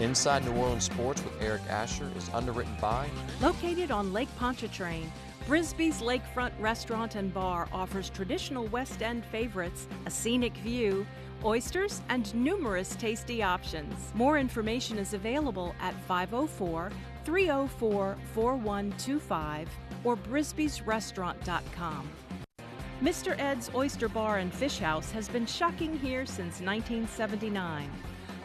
Inside New Orleans Sports with Eric Asher is underwritten by... Located on Lake Pontchartrain, Brisbee's Lakefront Restaurant and Bar offers traditional West End favorites, a scenic view, oysters, and numerous tasty options. More information is available at 504-304-4125 or brisbeesrestaurant.com. Mr. Ed's Oyster Bar and Fish House has been shucking here since 1979.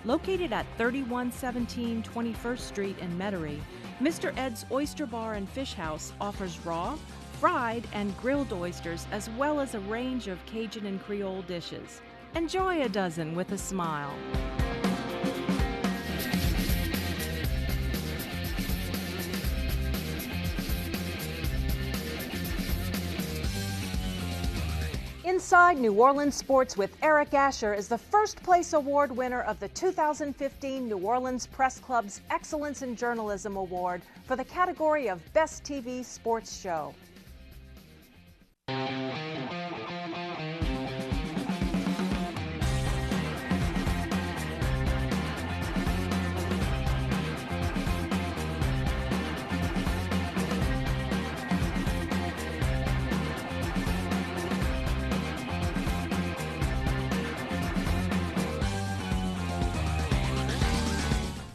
Located at 3117 21st Street in Metairie, Mr. Ed's Oyster Bar and Fish House offers raw, fried, and grilled oysters as well as a range of Cajun and Creole dishes. Enjoy a dozen with a smile. Inside New Orleans Sports with Eric Asher is the first place award winner of the 2015 New Orleans Press Club's Excellence in Journalism Award for the category of Best TV Sports Show.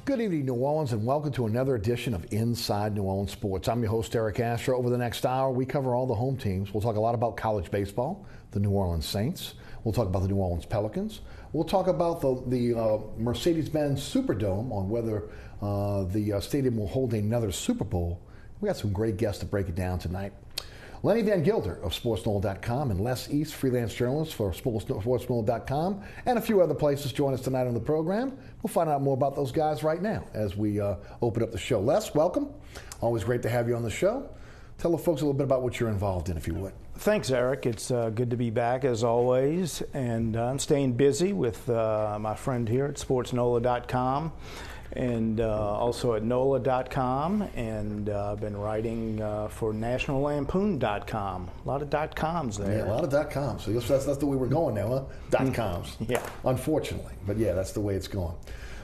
Good evening, New Orleans, and welcome to another edition of Inside New Orleans Sports. I'm your host, Eric Asher. Over the next hour, we cover all the home teams. We'll talk a lot about college baseball, the New Orleans Saints. We'll talk about the New Orleans Pelicans. We'll talk about the Mercedes-Benz Superdome, on whether the stadium will hold another Super Bowl. We got some great guests to break it down tonight. Lenny Vangilder of SportsNola.com and Les East, freelance journalist for SportsNola.com, and a few other places join us tonight on the program. We'll find out more about those guys right now as we open up the show. Les, welcome. Always great to have you on the show. Tell the folks a little bit about what you're involved in, if you would. Thanks, Eric. It's good to be back as always, and I'm staying busy with my friend here at SportsNola.com. And also at NOLA.com, and I've been writing for NationalLampoon.com. A lot of .coms there. Yeah, a lot of .coms. So that's the way we're going now, huh? .coms. Yeah. Unfortunately. But yeah, that's the way it's going.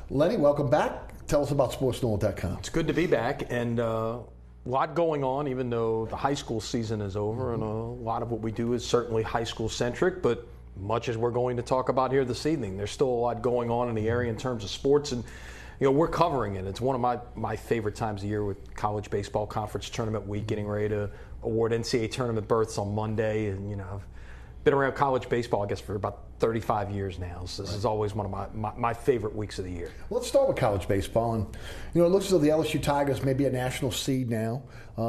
Lenny, welcome back. Tell us about SportsNola.com. It's good to be back, and a lot going on, even though the high school season is over, and a lot of what we do is certainly high school centric, but much as we're going to talk about here this evening, there's still a lot going on in the area in terms of sports, and we're covering it. It's one of my favorite times of year with college baseball conference tournament week, getting ready to award NCAA tournament berths on Monday. And, I've been around college baseball, I guess, for about 35 years now. So this is always one of my favorite weeks of the year. Well, let's start with college baseball. And, it looks as though the LSU Tigers may be a national seed now.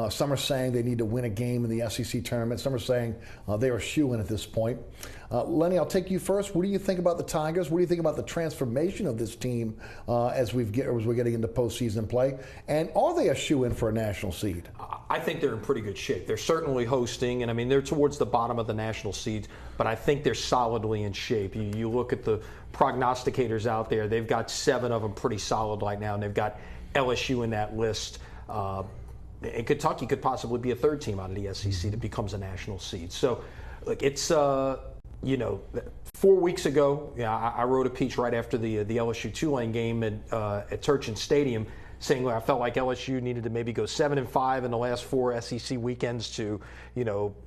Some are saying they need to win a game in the SEC tournament. Some are saying they are a shoo-in at this point. Lenny, I'll take you first. What do you think about the Tigers? What do you think about the transformation of this team as we're getting into postseason play? And are they a shoo-in for a national seed? I think they're in pretty good shape. They're certainly hosting, and I mean, they're towards the bottom of the national seeds, but I think they're solidly in shape. You look at the prognosticators out there, they've got 7 of them pretty solid right now, and they've got LSU in that list. And Kentucky could possibly be a third team out of the SEC that becomes a national seed. So, look, it's 4 weeks ago, I wrote a piece right after the LSU Tulane game at Turchin Stadium, saying I felt like LSU needed to maybe go 7-5 in the last 4 SEC weekends to,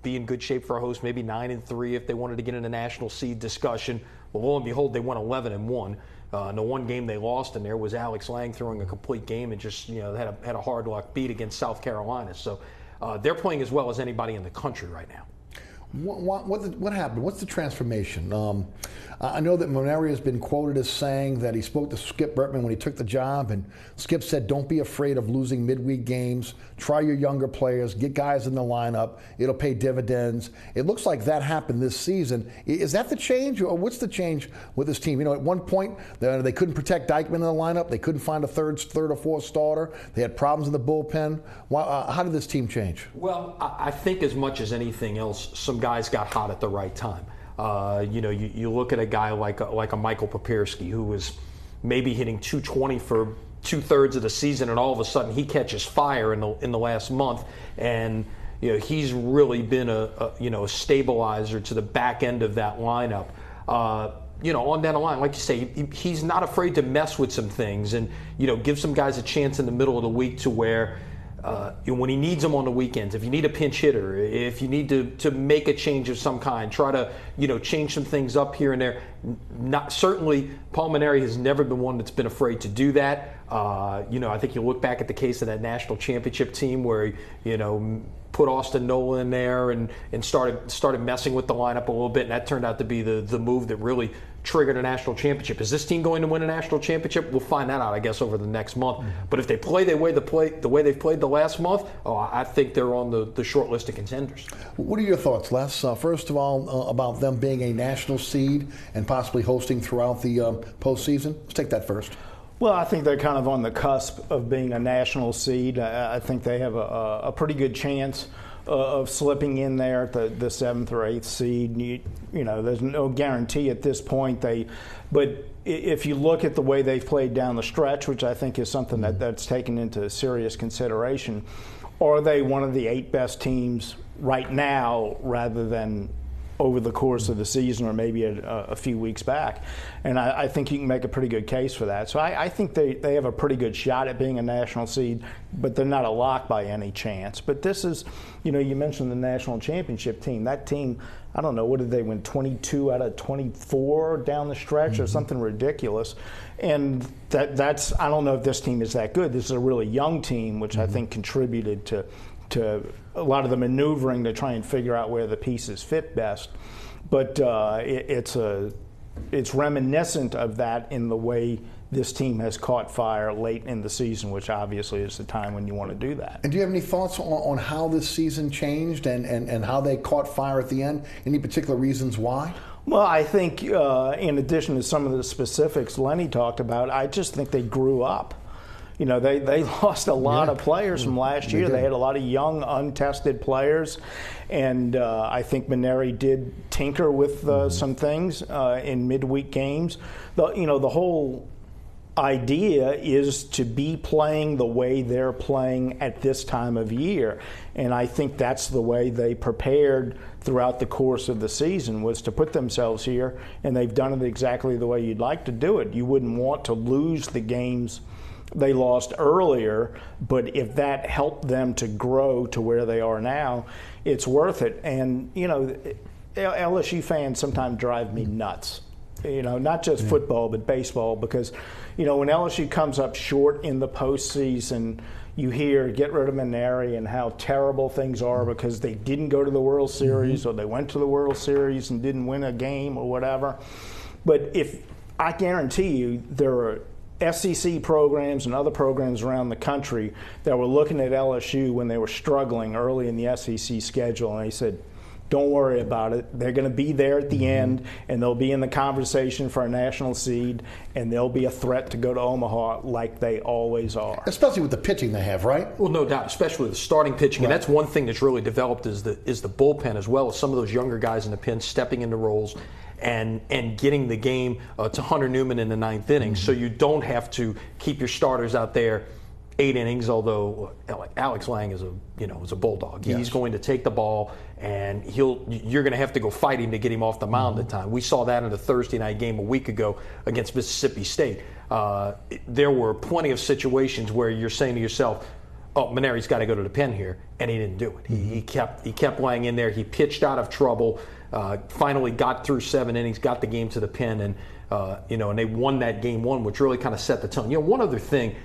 be in good shape for a host, maybe 9-3 if they wanted to get in a national seed discussion. Well, lo and behold, they went 11-1. And the one game they lost in there was Alex Lang throwing a complete game and just, had a hard luck beat against South Carolina. So they're playing as well as anybody in the country right now. What happened? What's the transformation? I know that Moneri has been quoted as saying that he spoke to Skip Bertman when he took the job, and Skip said, don't be afraid of losing midweek games. Try your younger players. Get guys in the lineup. It'll pay dividends. It looks like that happened this season. Is that the change, or what's the change with this team? At one point, they couldn't protect Dykeman in the lineup. They couldn't find a third or fourth starter. They had problems in the bullpen. How did this team change? Well, I think as much as anything else, some guys got hot at the right time. You look at a guy like a Michael Papierski, who was maybe hitting 220 for 2/3 of the season, and all of a sudden he catches fire in the last month, and he's really been a stabilizer to the back end of that lineup. on down the line, like you say, he's not afraid to mess with some things and, give some guys a chance in the middle of the week to where when he needs them on the weekends, if you need a pinch hitter, if you need to make a change of some kind, try to, change some things up here and there. Certainly, Paul Mainieri has never been one that's been afraid to do that. I think you look back at the case of that national championship team where he, put Austin Nola in there and started messing with the lineup a little bit, and that turned out to be the move that really triggered a national championship. Is this team going to win a national championship? We'll find that out, I guess, over the next month. Mm-hmm. But if they play the way they've played the last month, I think they're on the short list of contenders. What are your thoughts, Les? First of all, about them being a national seed and possibly hosting throughout the postseason. Let's take that first. Well, I think they're kind of on the cusp of being a national seed. I think they have a pretty good chance of slipping in there at the 7th or 8th seed. There's no guarantee at this point. But if you look at the way they've played down the stretch, which I think is something that's taken into serious consideration, are they one of the 8 best teams right now rather than over the course of the season or maybe a few weeks back? And I think you can make a pretty good case for that. So I think they have a pretty good shot at being a national seed, but they're not a lock by any chance. But this is, you mentioned the national championship team. That team, I don't know, what did they win, 22 out of 24 down the stretch or something ridiculous? And that's, I don't know if this team is that good. This is a really young team, which I think contributed to a lot of the maneuvering to try and figure out where the pieces fit best. But it's reminiscent of that in the way this team has caught fire late in the season, which obviously is the time when you want to do that. And do you have any thoughts on how this season changed and how they caught fire at the end? Any particular reasons why? Well, I think in addition to some of the specifics Lenny talked about, I just think they grew up. They lost a lot of players from last year. They had a lot of young, untested players, and I think Mainieri did tinker with some things in midweek games. The whole idea is to be playing the way they're playing at this time of year, and I think that's the way they prepared throughout the course of the season, was to put themselves here, and they've done it exactly the way you'd like to do it. You wouldn't want to lose the games they lost earlier, but if that helped them to grow to where they are now, it's worth it. And, LSU fans sometimes drive me nuts, not just football, but baseball, because, when LSU comes up short in the postseason, you hear get rid of Mainieri and how terrible things are because they didn't go to the World Series or they went to the World Series and didn't win a game or whatever. But if I guarantee you there are SEC programs and other programs around the country that were looking at LSU when they were struggling early in the SEC schedule, and they said, don't worry about it. They're going to be there at the end, and they'll be in the conversation for a national seed, and they'll be a threat to go to Omaha like they always are. Especially with the pitching they have, right? Well, no doubt, especially the starting pitching. Right. And that's one thing that's really developed is the bullpen as well as some of those younger guys in the pen stepping into roles and getting the game to Hunter Newman in the 9th inning, so you don't have to keep your starters out there 8 innings. Although Alex Lang is a bulldog. Yes. He's going to take the ball, and you're going to have to go fight him to get him off the mound at time. We saw that in the Thursday night game a week ago against Mississippi State. There were plenty of situations where you're saying to yourself, oh, Mainieri's got to go to the pen here, and he didn't do it. He kept laying in there. He pitched out of trouble. Finally got through 7 innings, got the game to the pen, and and they won that game 1, which really kind of set the tone. One other thing,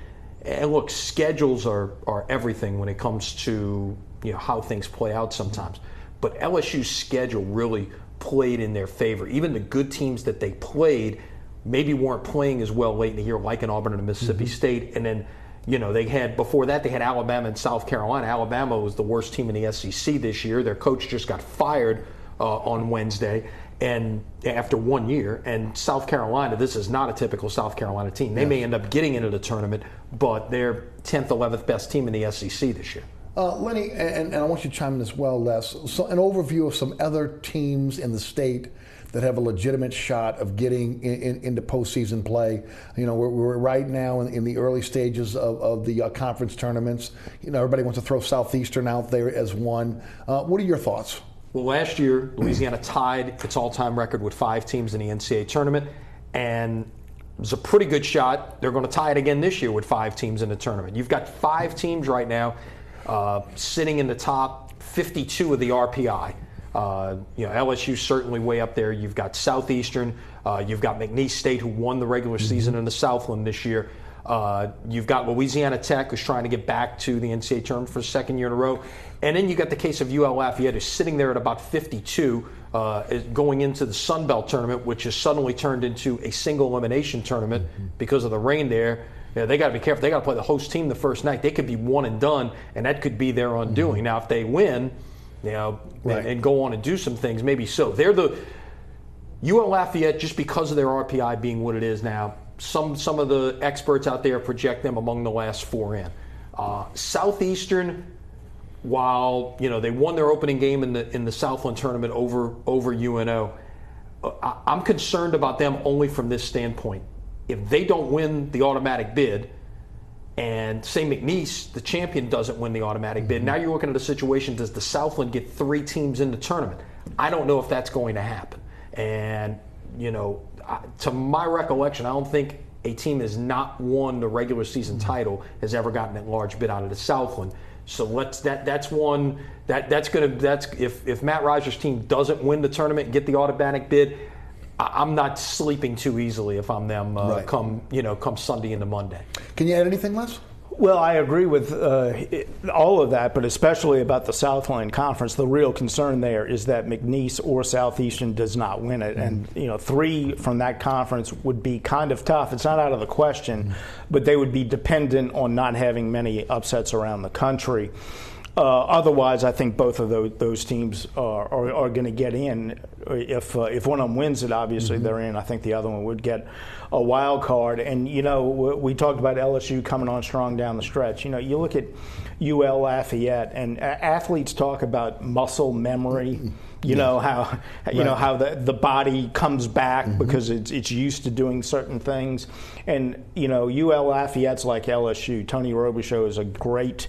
and look, schedules are everything when it comes to how things play out sometimes. But LSU's schedule really played in their favor. Even the good teams that they played maybe weren't playing as well late in the year, like in Auburn and Mississippi State, and then. They had Alabama and South Carolina. Alabama was the worst team in the SEC this year. Their coach just got fired on Wednesday, and after 1 year. And South Carolina, this is not a typical South Carolina team. They may end up getting into the tournament, but they're 10th, 11th best team in the SEC this year. Lenny, and I want you to chime in as well, Les. So an overview of some other teams in the state that have a legitimate shot of getting into postseason play. We're right now in the early stages of the conference tournaments. Everybody wants to throw Southeastern out there as one. What are your thoughts? Well, last year, Louisiana tied its all-time record with 5 teams in the NCAA tournament, and it was a pretty good shot. They're going to tie it again this year with 5 teams in the tournament. You've got 5 teams right now sitting in the top 52 of the RPI. LSU certainly way up there. You've got Southeastern. You've got McNeese State, who won the regular season in the Southland this year. You've got Louisiana Tech, who's trying to get back to the NCAA tournament for the 2nd year in a row. And then you got the case of UL Lafayette, who's sitting there at about 52, going into the Sun Belt tournament, which has suddenly turned into a single elimination tournament because of the rain there. They got to be careful. They got to play the host team the first night. They could be one and done, and that could be their undoing. Now, if they win, and go on and do some things, maybe so. They're the UL Lafayette, just because of their RPI being what it is now. Some of the experts out there project them among the last 4 in. Southeastern, while they won their opening game in the Southland tournament over UNO, I'm concerned about them only from this standpoint. If they don't win the automatic bid, and say McNeese, the champion, doesn't win the automatic bid, now you're looking at a situation: does the Southland get 3 teams in the tournament? I don't know if that's going to happen. And to my recollection, I don't think a team has not won the regular season title has ever gotten that large bid out of the Southland. So that's one that's if Matt Reiser's team doesn't win the tournament and get the automatic bid, I'm not sleeping too easily if I'm them come Sunday into Monday. Can you add anything, Les? Well, I agree with all of that, but especially about the Southland Conference. The real concern there is that McNeese or Southeastern does not win it. And, 3 from that conference would be kind of tough. It's not out of the question, but they would be dependent on not having many upsets around the country. Otherwise, I think both of those teams are going to get in. If one of them wins it, obviously they're in. I think the other one would get a wild card. And, we talked about LSU coming on strong down the stretch. You look at UL Lafayette, and athletes talk about muscle memory. How the body comes back because it's used to doing certain things. And, UL Lafayette's like LSU. Tony Robichaux is a great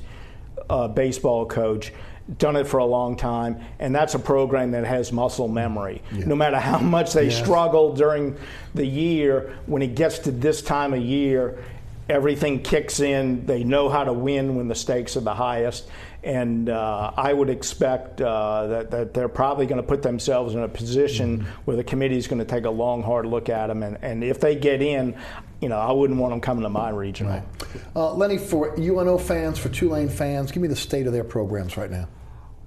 baseball coach, done it for a long time, and that's a program that has muscle memory. No matter how much they struggle during the year, when it gets to this time of year, everything kicks in. They know how to win when the stakes are the highest. And I would expect that they're probably going to put themselves in a position where the committee is going to take a long, hard look at them. And if they get in, I wouldn't want them coming to my regional. Right. Lenny, for UNO fans, for Tulane fans, give me the state of their programs right now.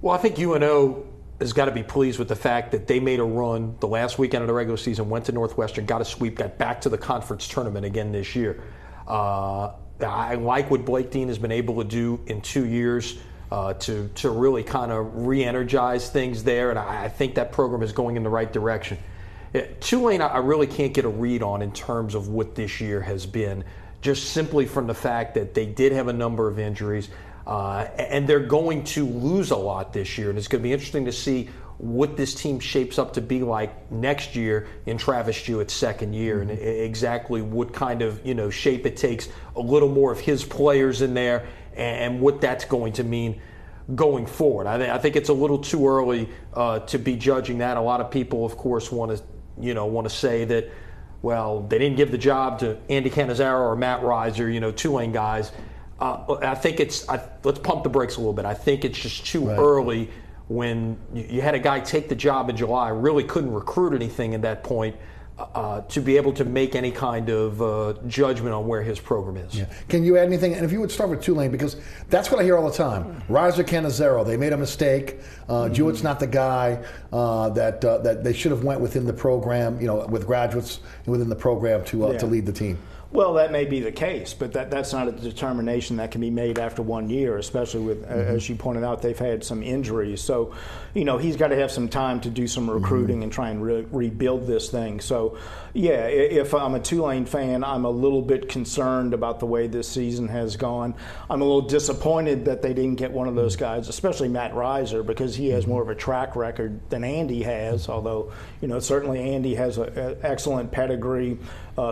Well, I think UNO has got to be pleased with the fact that they made a run the last weekend of the regular season, went to Northwestern, got a sweep, got back to the conference tournament again this year. I like what Blake Dean has been able to do in 2 years. To really kind of re-energize things there, and I think that program is going in the right direction. Tulane, I really can't get a read on in terms of what this year has been, just simply from the fact that they did have a number of injuries, and they're going to lose a lot this year, and it's going to be interesting to see what this team shapes up to be like next year in Travis Jewett's 2nd year, and exactly what kind of shape it takes, a little more of his players in there, and what that's going to mean going forward. I think it's a little too early to be judging that. A lot of people, of course, want to say that, well, they didn't give the job to Andy Cannizaro or Matt Reiser, Tulane guys. I think let's pump the brakes a little bit. I think it's just too early when you had a guy take the job in July, really couldn't recruit anything at that point, to be able to make any kind of judgment on where his program is. Yeah. Can you add anything? And if you would start with Tulane, because that's what I hear all the time. Reiser, Cannizaro, they made a mistake. Jewett's not the guy that they should have went within the program, with graduates within the program to lead the team. Well, that may be the case, but that's not a determination that can be made after 1 year, especially with, as you pointed out, they've had some injuries. So, he's got to have some time to do some recruiting and try and rebuild this thing. So, yeah, if I'm a Tulane fan, I'm a little bit concerned about the way this season has gone. I'm a little disappointed that they didn't get one of those guys, especially Matt Reiser, because he has more of a track record than Andy has, although, certainly Andy has an excellent pedigree,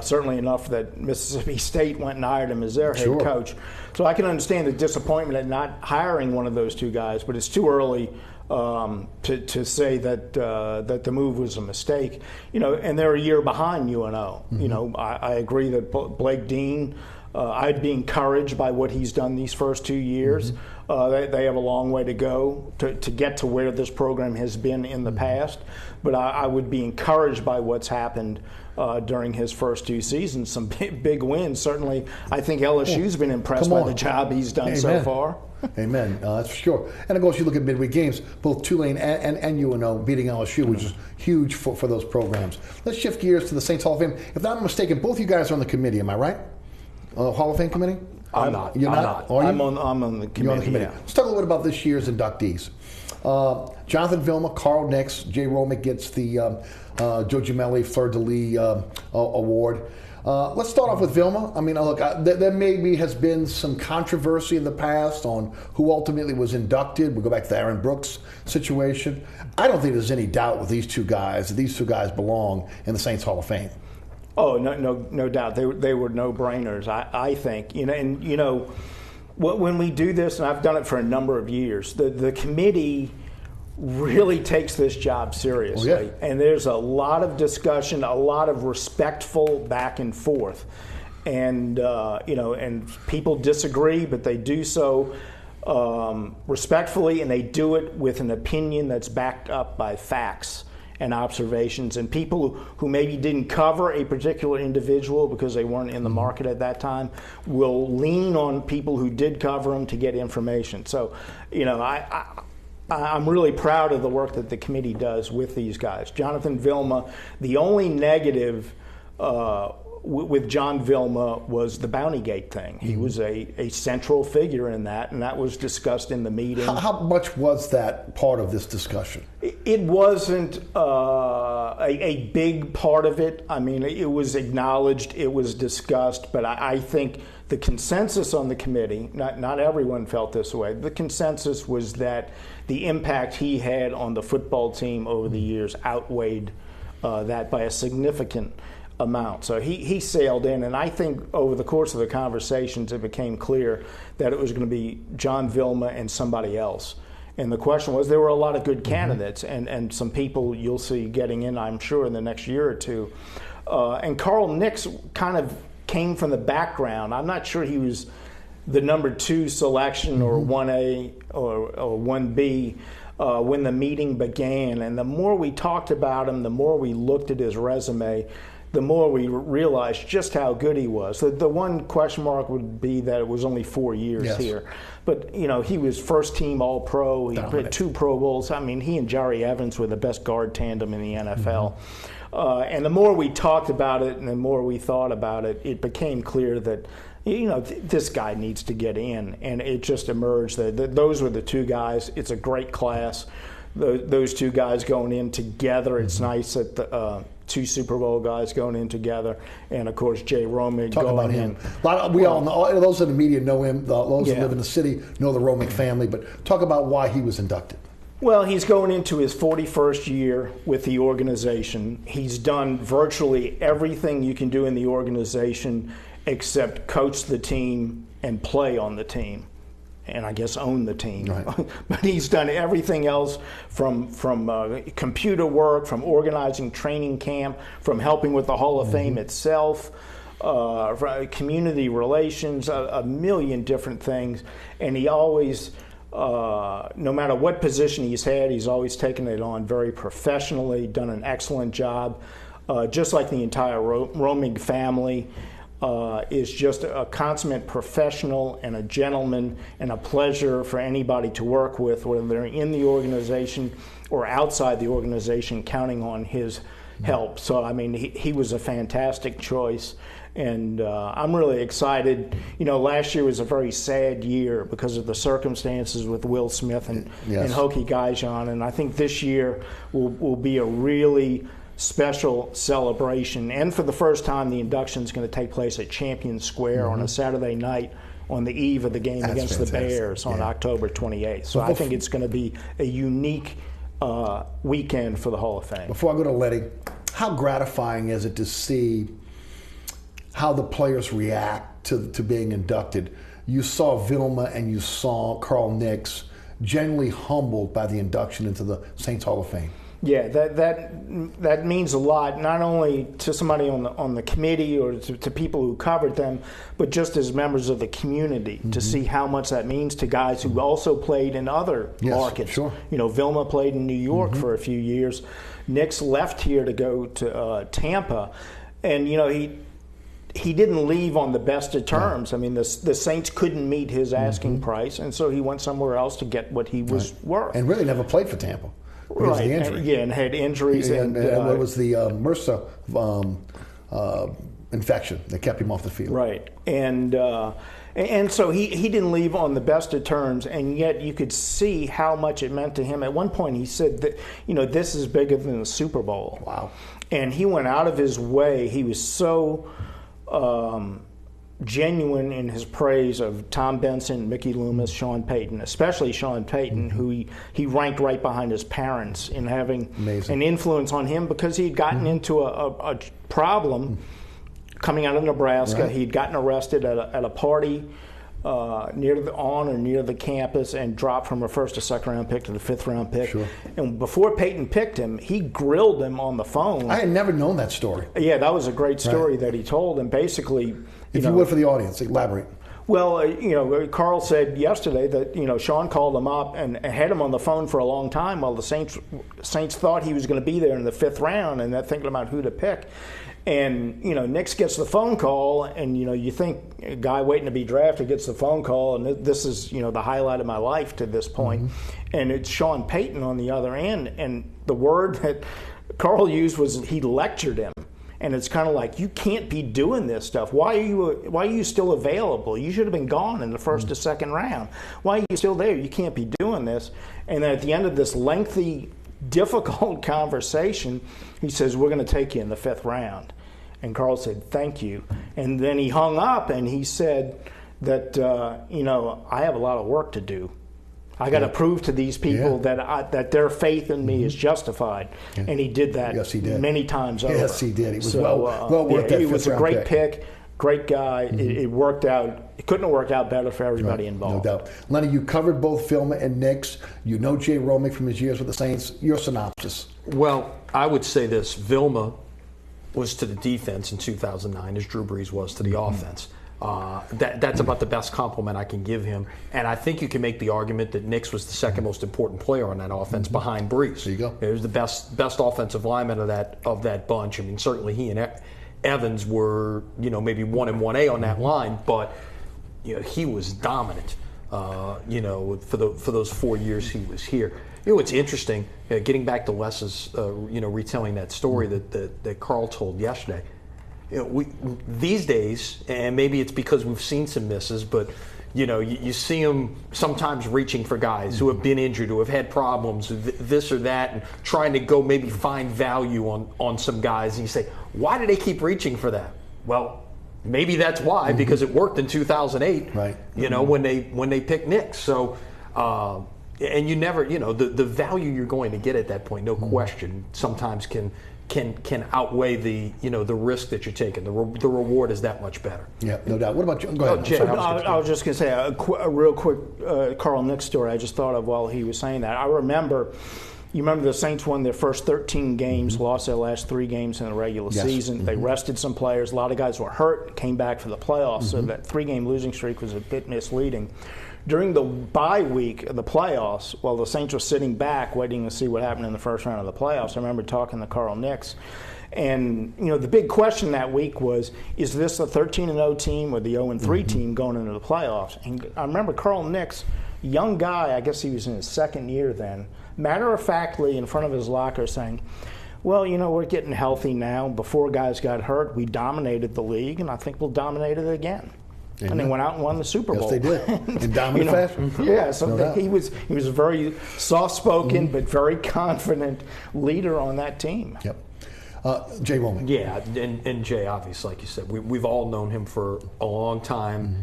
certainly enough that Mississippi State went and hired him as their head coach. So I can understand the disappointment at not hiring one of those two guys, but it's too early to say that that the move was a mistake. And they're a year behind UNO. Mm-hmm. I agree that Blake Dean, I'd be encouraged by what he's done these first 2 years. They have a long way to go to get to where this program has been in the past, but I would be encouraged by what's happened during his first 2 seasons. Some big wins. Certainly, I think LSU's been impressed by the job he's done so far. Amen. That's for sure. And of course, you look at midweek games, both Tulane and UNO beating LSU, which is huge for those programs. Let's shift gears to the Saints Hall of Fame. If I'm not mistaken, both you guys are on the committee. Am I right? Hall of Fame committee? I'm not. You're not? Are you? I'm on the committee. You're on the committee. Yeah. Let's talk a little bit about this year's inductees. Jonathan Vilma, Carl Nix, Jay Romick gets the Joe Gimelli Fleur-de-Lis award. Let's start off with Vilma. I mean, look, there maybe has been some controversy in the past on who ultimately was inducted. We'll go back to the Aaron Brooks situation. I don't think there's any doubt with these two guys that these two guys belong in the Saints Hall of Fame. Oh, no doubt. They were no-brainers, I think. When we do this, and I've done it for a number of years, the committee really takes this job seriously. Oh, yeah. And there's a lot of discussion, a lot of respectful back and forth. And, and people disagree, but they do so respectfully, and they do it with an opinion that's backed up by facts and observations, and people who maybe didn't cover a particular individual because they weren't in the market at that time will lean on people who did cover them to get information. So, I'm really proud of the work that the committee does with these guys. Jonathan Vilma, the only negative with John Vilma was the Bountygate thing. He was a central figure in that, and that was discussed in the meeting. How much was that part of this discussion? It wasn't a big part of it. I mean, it was acknowledged, it was discussed, but I think the consensus on the committee, not everyone felt this way, the consensus was that the impact he had on the football team over the years outweighed that by a significant amount. So he sailed in, and I think over the course of the conversations it became clear that it was going to be John Vilma and somebody else. And the question was, there were a lot of good candidates and some people you'll see getting in, I'm sure, in the next year or two. And Carl Nix kind of came from the background. I'm not sure he was the number 2 selection or 1A or 1B when the meeting began. And the more we talked about him, the more we looked at his resume, the more we realized just how good he was. The one question mark would be that it was only 4 years here. But, he was first team All-Pro. He had 2 Pro Bowls. I mean, he and Jari Evans were the best guard tandem in the NFL. And the more we talked about it and the more we thought about it, it became clear that, this guy needs to get in. And it just emerged that those were the 2 guys. It's a great class. Those 2 guys going in together. It's nice that the 2 Super Bowl guys going in together, and of course Jay Romick Talk going about him. in. We all know, those in the media know him. Those that live in the city know the Romick family. But talk about why he was inducted. Well, he's going into his 41st year with the organization. He's done virtually everything you can do in the organization except coach the team and play on the team, and I guess own the team. Right. But he's done everything else from computer work, from organizing training camp, from helping with the Hall of Fame itself, community relations, a million different things. And he always, no matter what position he's had, he's always taken it on very professionally, done an excellent job, just like the entire Romick family. Is just a consummate professional and a gentleman and a pleasure for anybody to work with, whether they're in the organization or outside the organization, counting on his help. So, I mean, he was a fantastic choice, and I'm really excited. Last year was a very sad year because of the circumstances with Will Smith and Hokie Guyjon, and I think this year will be a really special celebration, and for the first time the induction is going to take place at Champion Square on a Saturday night on the eve of the game against the Bears on October 28th. So I think it's going to be a unique weekend for the Hall of Fame. Before I go to Lenny, how gratifying is it to see how the players react to being inducted? You saw Vilma and you saw Carl Nix genuinely humbled by the induction into the Saints Hall of Fame. Yeah, that means a lot, not only to somebody on the committee or to people who covered them, but just as members of the community to see how much that means to guys who also played in other markets. Sure. Vilma played in New York for a few years. Nick's left here to go to Tampa, and he didn't leave on the best of terms. I mean, the Saints couldn't meet his asking price, and so he went somewhere else to get what he was worth. And really never played for Tampa. Because of the injury. And had injuries. And what was the MRSA infection that kept him off the field. Right. And so he didn't leave on the best of terms, and yet you could see how much it meant to him. At one point he said that, this is bigger than the Super Bowl. Wow. And he went out of his way. He was so genuine in his praise of Tom Benson, Mickey Loomis, Sean Payton, especially Sean Payton, who he ranked right behind his parents in having an influence on him because he'd gotten into a problem coming out of Nebraska. Right. He'd gotten arrested at a party near the campus and dropped from a first to second round pick to the fifth round pick. Sure. And before Payton picked him, he grilled him on the phone. I had never known that story. Yeah, that was a great story that he told. And basically, if you would, for the audience, elaborate. Well, Carl said yesterday that Sean called him up and had him on the phone for a long time while the Saints thought he was going to be there in the fifth round and they're thinking about who to pick. And Nix gets the phone call, and you think a guy waiting to be drafted gets the phone call, and this is the highlight of my life to this point. And it's Sean Payton on the other end, and the word that Carl used was he lectured him. And it's kind of like, you can't be doing this stuff. Why are you still available? You should have been gone in the first or second round. Why are you still there? You can't be doing this. And then at the end of this lengthy, difficult conversation, he says, we're going to take you in the fifth round. And Carl said, thank you. And then he hung up and he said that, I have a lot of work to do. I got to prove to these people that their faith in me is justified, and he did that. Yes, he did. Many times over. Yes, he did. He was well worth that. He was a great pick, great guy. It worked out. It couldn't have worked out better for everybody involved. No doubt. Lenny, you covered both Vilma and Nix. You know Jay Romick from his years with the Saints. Your synopsis. Well, I would say this: Vilma was to the defense in 2009 as Drew Brees was to the offense. That's about the best compliment I can give him. And I think you can make the argument that Nix was the second most important player on that offense behind Brees. There you go. He was the best offensive lineman of that bunch. I mean, certainly he and Evans were, maybe 1 and 1A on that line, but he was dominant. For those 4 years he was here. What's interesting, getting back to Les's, retelling that story that Carl told yesterday. These days, and maybe it's because we've seen some misses, but you see them sometimes reaching for guys who have been injured, who have had problems, this or that, and trying to go maybe find value on some guys. And you say, why do they keep reaching for that? Well, maybe that's why, because it worked in 2008. Right. When they picked Nix. So. And you never, the value you're going to get at that point, no question, sometimes can outweigh the risk that you're taking. The reward is that much better. Yeah, no doubt. What about you? Go ahead. Jay, I was just going to say a real quick Carl Nix story I just thought of while he was saying that. You remember the Saints won their first 13 games, lost their last 3 games in the regular season. They rested some players. A lot of guys were hurt, came back for the playoffs, so that 3-game losing streak was a bit misleading. During the bye week of the playoffs, while the Saints were sitting back waiting to see what happened in the first round of the playoffs, I remember talking to Carl Nix. And, the big question that week was, is this a 13-0 team or the 0-3 team going into the playoffs? And I remember Carl Nix, young guy, I guess he was in his second year then, matter-of-factly in front of his locker saying, well, we're getting healthy now. Before guys got hurt, we dominated the league, and I think we'll dominate it again. And they went out and won the Super Bowl. Yes, they did. In dominant fashion. Yeah, so he was a very soft-spoken but very confident leader on that team. Yep. Jay Romick. Yeah, and Jay, obviously, like you said, we've all known him for a long time.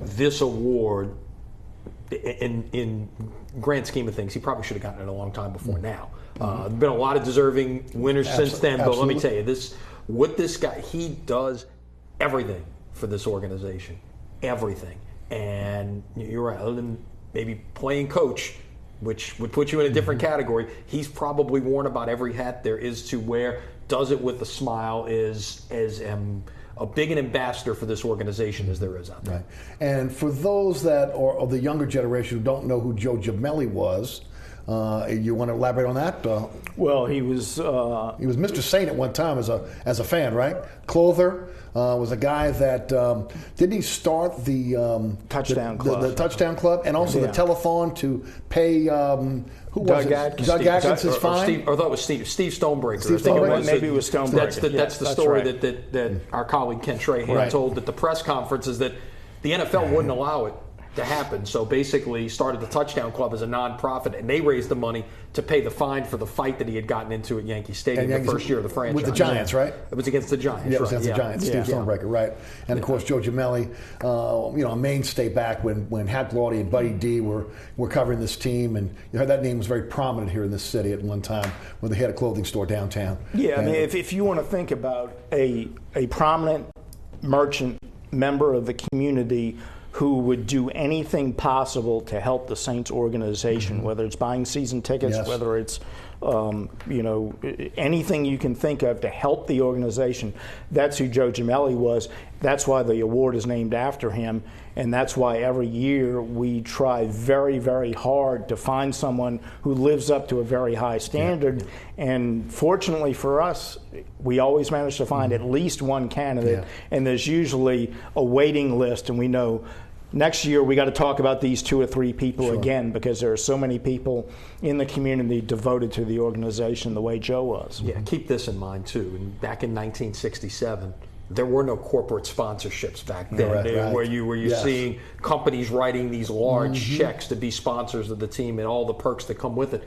This award, in grand scheme of things, he probably should have gotten it a long time before now. There's been a lot of deserving winners since then, but let me tell you, this guy, he does everything for this organization, everything. And you're right, other than maybe playing coach, which would put you in a different category. He's probably worn about every hat there is to wear, does it with a smile, is as a big an ambassador for this organization as there is out there. Right. And for those that are of the younger generation who don't know who Joe Gemelli was, you want to elaborate on that? Well, he was Mr. Saint at one time as a fan, right? Clother was a guy that didn't he start the Touchdown Club, the Touchdown Club, and also the telethon to pay who was Doug it? Atkins. Doug Atkins' his fine. Or I thought it was Steve Stonebreaker. Steve Stonebreaker. Maybe it was Stonebreaker. That's the story that our colleague Ken Trahan told at the press conference, is that the NFL wouldn't allow it to happen. So basically started the Touchdown Club as a nonprofit, and they raised the money to pay the fine for the fight that he had gotten into at Yankee Stadium the first year of the franchise. With the Giants, right? It was against the Giants. Yeah, it was against the Giants. Steve Stonebreaker, right. And of course Joe Gemelli, a mainstay back when Hat Laudy and Buddy D were covering this team, and you heard that name was very prominent here in this city at one time when they had a clothing store downtown. Yeah, I mean, if you want to think about a prominent merchant member of the community who would do anything possible to help the Saints organization, whether it's buying season tickets, whether it's anything you can think of to help the organization. That's who Joe Gemelli was. That's why the award is named after him, and that's why every year we try very, very hard to find someone who lives up to a very high standard. And fortunately for us, we always manage to find at least one candidate, and there's usually a waiting list, and we know next year we got to talk about these 2 or 3 people again, because there are so many people in the community devoted to the organization the way Joe was. Yeah, keep this in mind too. And back in 1967, there were no corporate sponsorships back then, where you were seeing companies writing these large checks to be sponsors of the team and all the perks that come with it.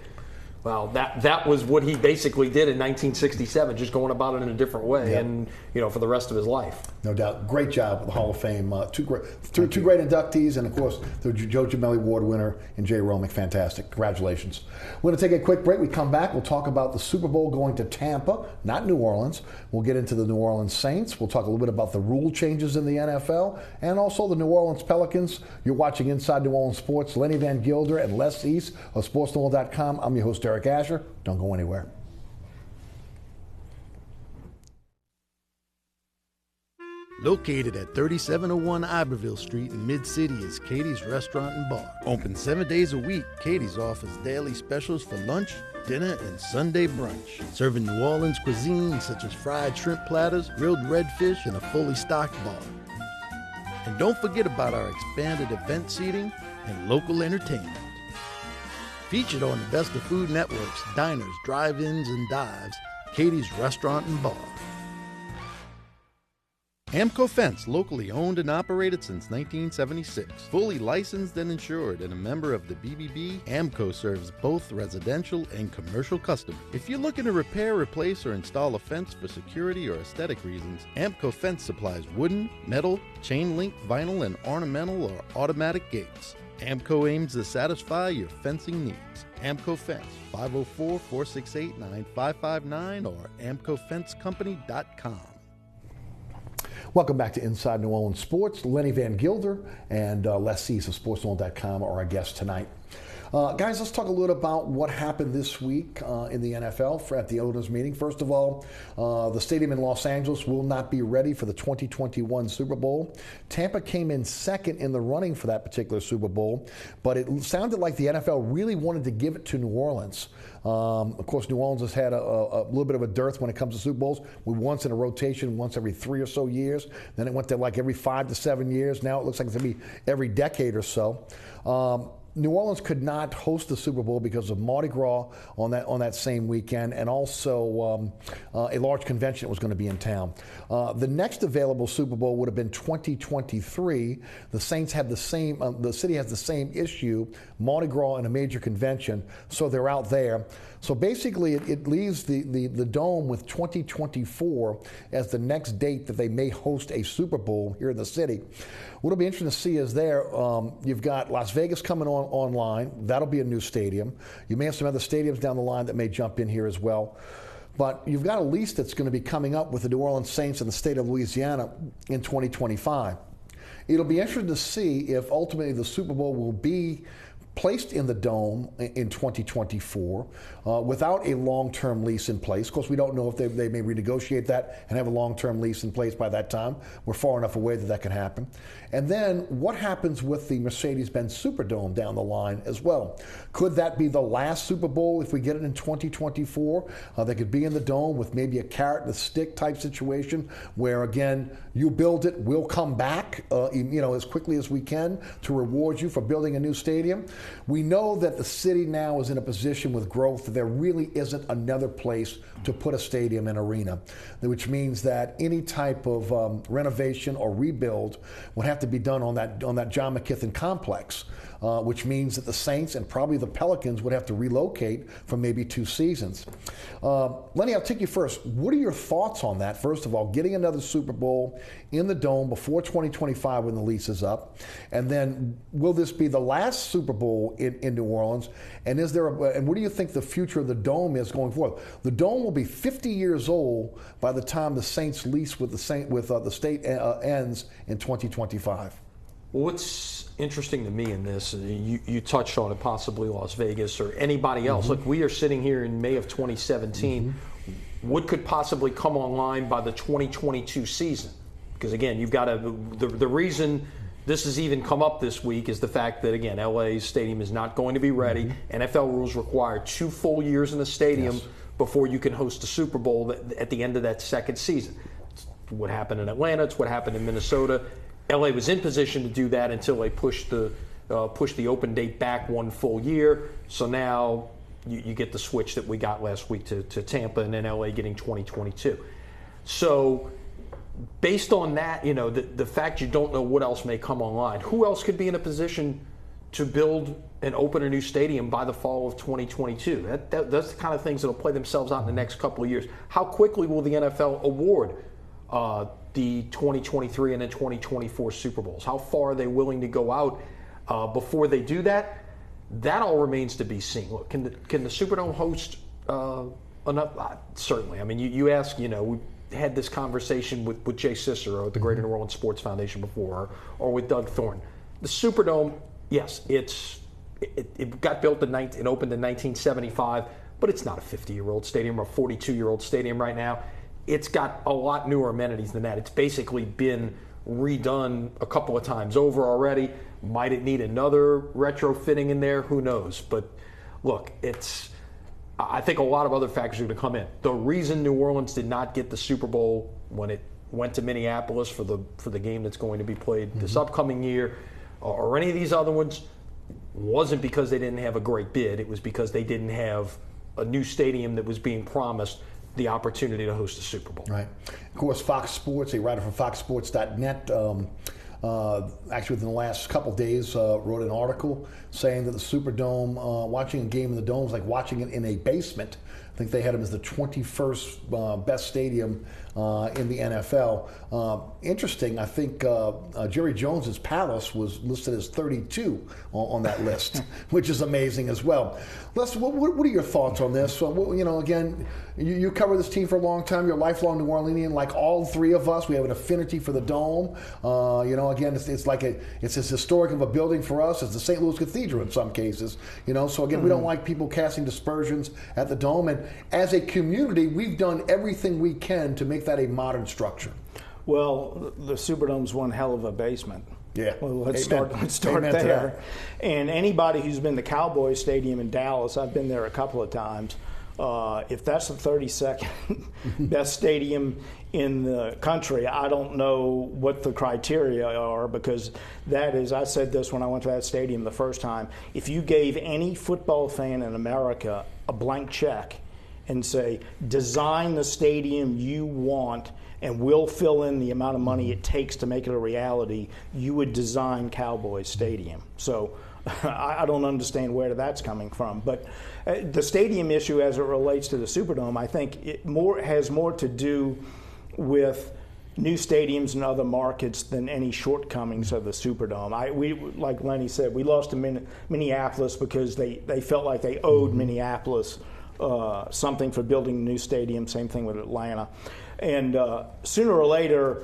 Well, that was what he basically did in 1967, just going about it in a different way, and for the rest of his life. No doubt, great job with the Hall of Fame. Two great inductees, and of course the Joe Gemelli Award winner and Jay Romick. Fantastic, congratulations. We're going to take a quick break. We come back. We'll talk about the Super Bowl going to Tampa, not New Orleans. We'll get into the New Orleans Saints. We'll talk a little bit about the rule changes in the NFL, and also the New Orleans Pelicans. You're watching Inside New Orleans Sports. Lenny Vangilder and Les East of SportsNola.com. I'm your host, Eric Asher. Don't go anywhere. Located at 3701 Iberville Street in Mid-City is Katie's Restaurant and Bar. Open 7 days a week, Katie's offers daily specials for lunch, dinner, and Sunday brunch. Serving New Orleans cuisine such as fried shrimp platters, grilled redfish, and a fully stocked bar. And don't forget about our expanded event seating and local entertainment. Featured on the Best of Food Network's diners, drive-ins, and dives, Katie's Restaurant and Bar. Amco Fence, locally owned and operated since 1976. Fully licensed and insured and a member of the BBB, Amco serves both residential and commercial customers. If you're looking to repair, replace, or install a fence for security or aesthetic reasons, Amco Fence supplies wooden, metal, chain link, vinyl, and ornamental or automatic gates. Amco aims to satisfy your fencing needs. Amco Fence, 504-468-9559 or AmcoFenceCompany.com. Welcome back to Inside New Orleans Sports. Lenny Vangilder and Les East of SportsNola.com are our guests tonight. Guys, let's talk a little about what happened this week in the NFL at the owners' meeting. First of all, the stadium in Los Angeles will not be ready for the 2021 Super Bowl. Tampa came in second in the running for that particular Super Bowl, but it sounded like the NFL really wanted to give it to New Orleans. Of course, New Orleans has had a little bit of a dearth when it comes to Super Bowls. We once in a rotation, once every 3 or so years. Then it went to like every 5 to 7 years. Now it looks like it's going to be every decade or so. New Orleans could not host the Super Bowl because of Mardi Gras on that same weekend, and also a large convention that was going to be in town. The next available Super Bowl would have been 2023. The Saints have the same. The city has the same issue: Mardi Gras and a major convention, so they're out there. So basically, it leaves the Dome with 2024 as the next date that they may host a Super Bowl here in the city. What'll be interesting to see is you've got Las Vegas coming online. That'll be a new stadium. You may have some other stadiums down the line that may jump in here as well. But you've got a lease that's going to be coming up with the New Orleans Saints in the state of Louisiana in 2025. It'll be interesting to see if ultimately the Super Bowl will be placed in the Dome in 2024 without a long-term lease in place. Of course, we don't know if they may renegotiate that and have a long-term lease in place by that time. We're far enough away that can happen. And then what happens with the Mercedes-Benz Superdome down the line as well? Could that be the last Super Bowl if we get it in 2024? They could be in the Dome with maybe a carrot and a stick type situation where, again, you build it, we'll come back as quickly as we can to reward you for building a new stadium. We know that the city now is in a position with growth that there really isn't another place to put a stadium and arena, which means that any type of renovation or rebuild would have to be done on that John McKithen complex, which means that the Saints and probably the Pelicans would have to relocate for maybe 2 seasons. Lenny, I'll take you first. What are your thoughts on that? First of all, getting another Super Bowl in the Dome before 2025 when the lease is up, and then will this be the last Super Bowl in New Orleans? And and what do you think the future of the Dome is going forward? The Dome will be 50 years old by the time the Saints lease with the state ends in 2025. What's interesting to me in this, you touched on it, possibly Las Vegas or anybody else. Look, we are sitting here in May of 2017. What could possibly come online by the 2022 season? Because again, you've got the reason this has even come up this week is the fact that, again, LA's stadium is not going to be ready. NFL rules require 2 full years in the stadium before you can host a Super Bowl at the end of that second season. It's what happened in Atlanta, it's what happened in Minnesota. LA was in position to do that until they pushed the open date back 1 full year. So now you get the switch that we got last week to Tampa, and then LA getting 2022. So based on that, the fact you don't know what else may come online, who else could be in a position to build and open a new stadium by the fall of 2022? That's the kind of things that will play themselves out in the next couple of years. How quickly will the NFL award the 2023 and then 2024 Super Bowls? How far are they willing to go out before they do that? That all remains to be seen. Look, can the Superdome host enough? Certainly. I mean, you ask, we had this conversation with Jay Cicero at the Greater New Orleans Sports Foundation before, or with Doug Thorne. The Superdome, yes, it got built it opened in 1975, but it's not a 50-year-old stadium or a 42-year-old stadium right now. It's got a lot newer amenities than that. It's basically been redone a couple of times over already. Might it need another retrofitting in there? Who knows? But look, I think a lot of other factors are going to come in. The reason New Orleans did not get the Super Bowl when it went to Minneapolis for the game that's going to be played this upcoming year, or any of these other ones, wasn't because they didn't have a great bid. It was because they didn't have a new stadium that was being promised the opportunity to host a Super Bowl. Right. Of course, Fox Sports, a writer from FoxSports.net, actually within the last couple days, wrote an article saying that the Superdome, watching a game in the Dome is like watching it in a basement. I think they had him as the 21st best stadium in the NFL. Interesting, I think Jerry Jones's Palace was listed as 32 on that list, which is amazing as well. Les, what are your thoughts on this? So, again, you cover this team for a long time. You're a lifelong New Orleanian, like all 3 of us. We have an affinity for the Dome. Again, it's as historic of a building for us as the St. Louis Cathedral in some cases. So again, we don't like people casting dispersions at the Dome. And as a community, we've done everything we can to make that a modern structure. Well, the Superdome's one hell of a basement. Yeah. Well, let's start there. And anybody who's been to Cowboys Stadium in Dallas, I've been there a couple of times. If that's the 32nd best stadium in the country, I don't know what the criteria are, because that is, I said this when I went to that stadium the first time, if you gave any football fan in America a blank check and say, design the stadium you want and we'll fill in the amount of money it takes to make it a reality, you would design Cowboys Stadium. So I don't understand where that's coming from. But the stadium issue as it relates to the Superdome, I think it has more to do with new stadiums in other markets than any shortcomings of the Superdome. We, like Lenny said, we lost to Minneapolis because they felt like they owed Minneapolis something for building a new stadium. Same thing with Atlanta. And sooner or later,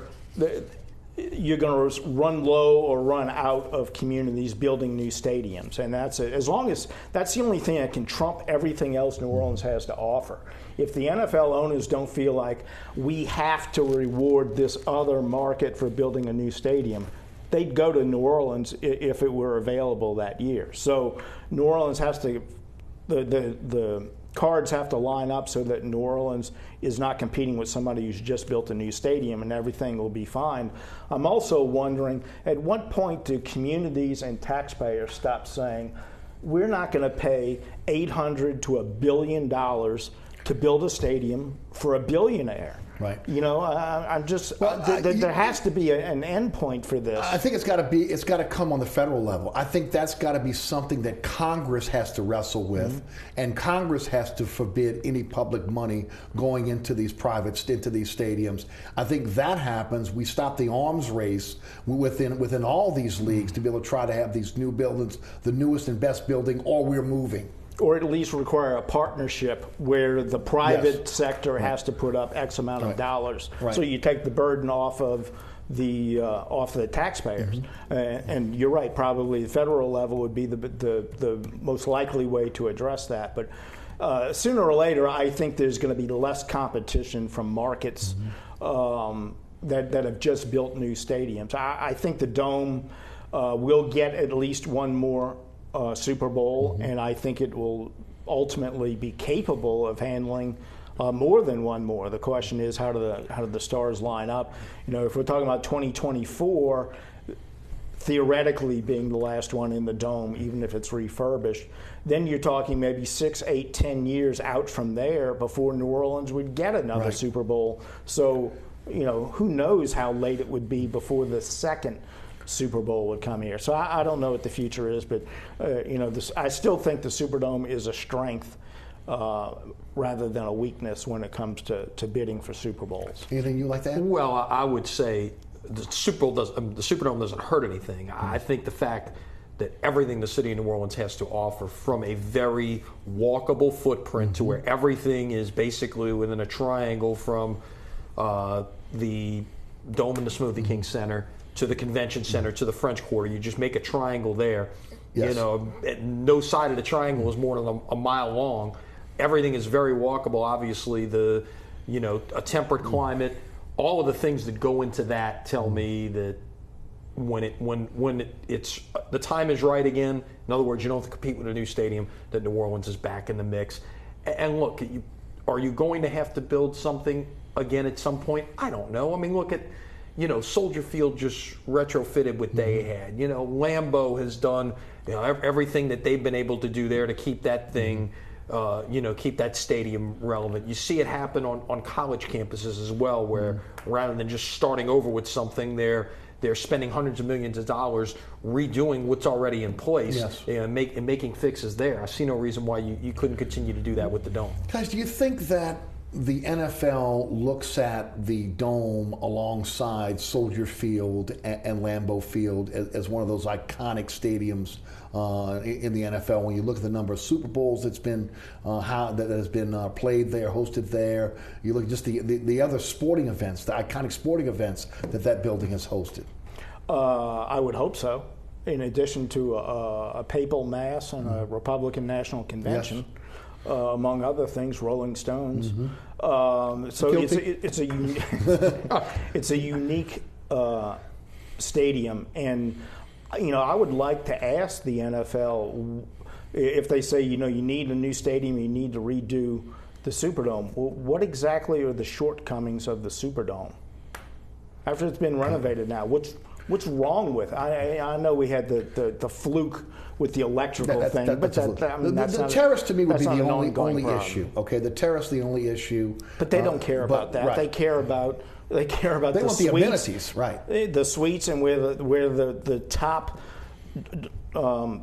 you're going to run low or run out of communities building new stadiums, and that's it. As long as that's the only thing that can trump everything else New Orleans has to offer. If the NFL owners don't feel like we have to reward this other market for building a new stadium, they'd go to New Orleans if it were available that year. So New Orleans has to, the cards have to line up so that New Orleans is not competing with somebody who's just built a new stadium and everything will be fine. I'm also wondering, at what point do communities and taxpayers stop saying, we're not going to pay $800 to $1 billion to build a stadium for a billionaire? Right. You know, I'm just there has to be an end point for this. I think it's got to come on the federal level. I think that's got to be something that Congress has to wrestle with, and Congress has to forbid any public money going into these into these stadiums. I think that happens. We stop the arms race within all these leagues to be able to try to have these new buildings, the newest and best building, or we're moving. Or at least require a partnership where the private sector has to put up X amount of dollars. Right. So you take the burden off of the taxpayers. And you're right, probably the federal level would be the most likely way to address that. But sooner or later, I think there's going to be less competition from markets that have just built new stadiums. I think the Dome will get at least one more Super Bowl, and I think it will ultimately be capable of handling more than one more. The question is, how do the stars line up? You know, if we're talking about 2024, theoretically being the last one in the Dome, even if it's refurbished, then you're talking maybe 6, 8, 10 years out from there before New Orleans would get another Super Bowl. So, you know, who knows how late it would be before the second Super Bowl would come here. So I don't know what the future is, but you know, I still think the Superdome is a strength rather than a weakness when it comes to bidding for Super Bowls. Anything you like that? Well, I would say the Superdome doesn't hurt anything. I think the fact that everything the city of New Orleans has to offer, from a very walkable footprint to where everything is basically within a triangle, from the Dome and the Smoothie King Center to the Convention Center to the French Quarter. You just make a triangle there. Yes. You know, no side of the triangle is more than a mile long. Everything is very walkable. Obviously, a temperate climate, all of the things that go into that tell me that when it's the time is right again. In other words, you don't have to compete with a new stadium, that New Orleans is back in the mix. And look, are you going to have to build something again at some point? I don't know. I mean, look at, Soldier Field just retrofitted what they had. Lambeau has done everything that they've been able to do there to keep that thing, keep that stadium relevant. You see it happen on college campuses as well, where rather than just starting over with something, they're spending hundreds of millions of dollars redoing what's already in place and making fixes there. I see no reason why you couldn't continue to do that with the Dome. Guys, do you think that the NFL looks at the Dome alongside Soldier Field and Lambeau Field as one of those iconic stadiums in the NFL? When you look at the number of Super Bowls that has been played there, hosted there, you look at just the other sporting events, the iconic sporting events that building has hosted. I would hope so. In addition to a papal mass and a Republican National Convention. Yes. Among other things, Rolling Stones. So it's a unique stadium, and I would like to ask the NFL if they say you need a new stadium, you need to redo the Superdome. Well, what exactly are the shortcomings of the Superdome after it's been renovated now? What's wrong with it? I know we had the fluke with the electrical thing, but the terrace to me would be the only issue. Okay, the terrace the only issue. But they don't care about that. Right. They care about the want suites, the amenities, right? The suites and where the top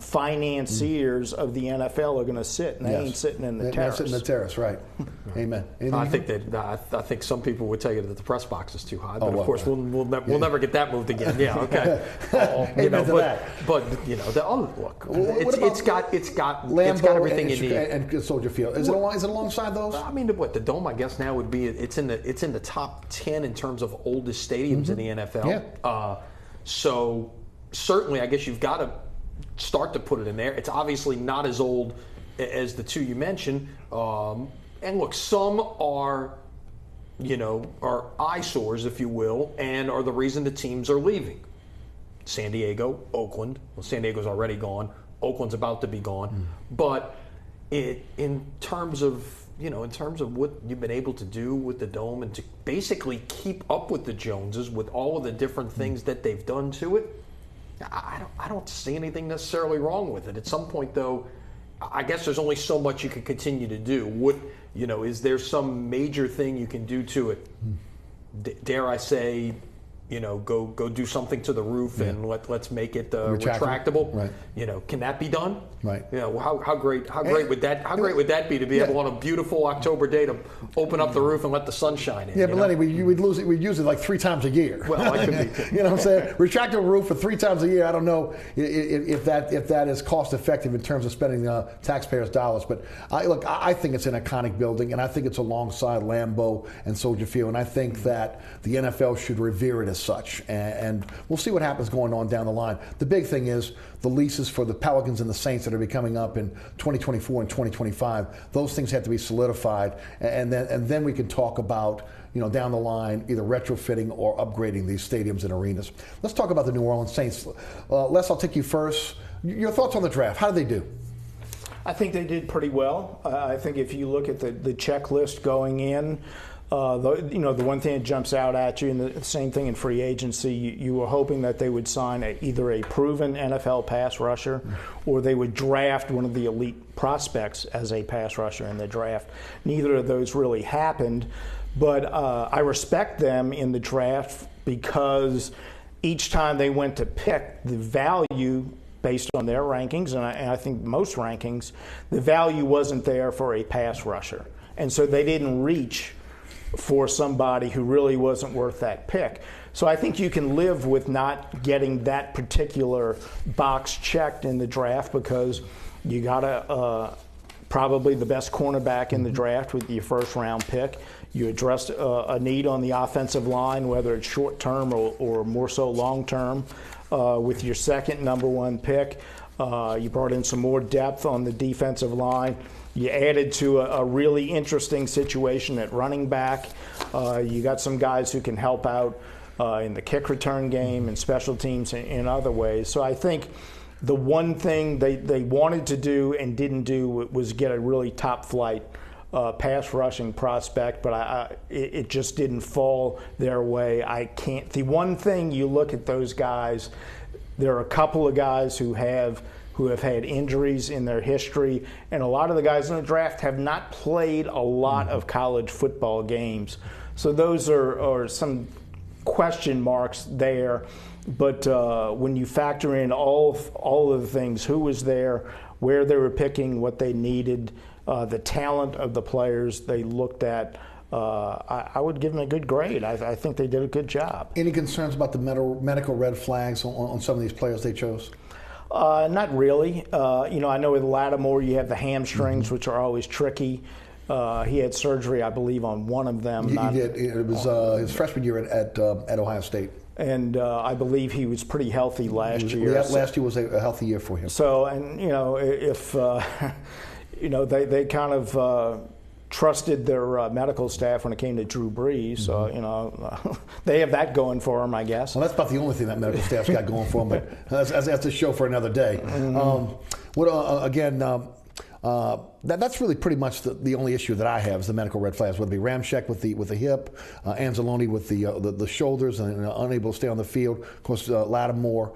financiers of the NFL are going to sit, and they ain't sitting in the terrace. They're sitting in the terrace, right? Amen. I think some people would tell you that the press box is too high, but of course we'll never get that moved again. Yeah, okay. But look, it's got everything you need. And Soldier Field. Is it alongside those? I mean, the Dome, I guess now would be it's in the top 10 in terms of oldest stadiums in the NFL. Yeah. So certainly, I guess you've got to start to put it in there. It's obviously not as old as the two you mentioned. And look, some are eyesores, if you will, and are the reason the teams are leaving. San Diego, Oakland. Well, San Diego's already gone. Oakland's about to be gone. But in terms of what you've been able to do with the Dome and to basically keep up with the Joneses with all of the different things that they've done to it, I don't see anything necessarily wrong with it. At some point, though, I guess there's only so much you can continue to do. Is there some major thing you can do to it? Dare I say, go do something to the roof and let's make it retractable. Right. Can that be done? Right. How great would that be to be able on a beautiful October day to open up the roof and let the sun shine in? Yeah, but Lenny, we'd use it like 3 times a year. Well, I could be. You know what I'm saying? Retractable roof for 3 times a year. I don't know if that is cost effective in terms of spending taxpayers' dollars. But I think it's an iconic building, and I think it's alongside Lambeau and Soldier Field, and I think that the NFL should revere it as such. And we'll see what happens going on down the line. The big thing is the leases for the Pelicans and the Saints that are coming up in 2024 and 2025. Those things have to be solidified, and then we can talk about down the line either retrofitting or upgrading these stadiums and arenas. Let's talk about the New Orleans Saints. Les, I'll take you first. Your thoughts on the draft? How did they do? I think they did pretty well. I think if you look at the checklist going in, the one thing that jumps out at you, and the same thing in free agency, you were hoping that they would sign either a proven NFL pass rusher or they would draft one of the elite prospects as a pass rusher in the draft. Neither of those really happened, but I respect them in the draft because each time they went to pick, the value based on their rankings, and I think most rankings, the value wasn't there for a pass rusher. And so they didn't reach for somebody who really wasn't worth that pick. So I think you can live with not getting that particular box checked in the draft because you got probably the best cornerback in the draft with your first round pick. You addressed a need on the offensive line, whether it's short term or more so long term, with your second number 1 pick. You brought in some more depth on the defensive line. You added to a really interesting situation at running back. You got some guys who can help out in the kick return game and special teams in other ways. So I think the one thing they wanted to do and didn't do was get a really top flight pass rushing prospect, but it just didn't fall their way. The one thing you look at those guys, there are a couple of guys who have had injuries in their history, and a lot of the guys in the draft have not played a lot of college football games. So those are some question marks there. But when you factor in all of the things, who was there, where they were picking, what they needed, the talent of the players they looked at, I would give them a good grade. I think they did a good job. Any concerns about the medical red flags on some of these players they chose? Not really. I know with Lattimore you have the hamstrings, which are always tricky. He had surgery, I believe, on one of them. He did. It was his freshman year at Ohio State. And I believe he was pretty healthy last year. Last year was a healthy year for him. So, and if they kind of trusted their medical staff when it came to Drew Brees. So, they have that going for them, I guess. Well, that's about the only thing that medical staff's got going for them, but that's a show for another day. That's really pretty much the only issue that I have is the medical red flags, whether it be Ramczyk with the hip, Anzalone with the shoulders and unable to stay on the field. Of course, Lattimore,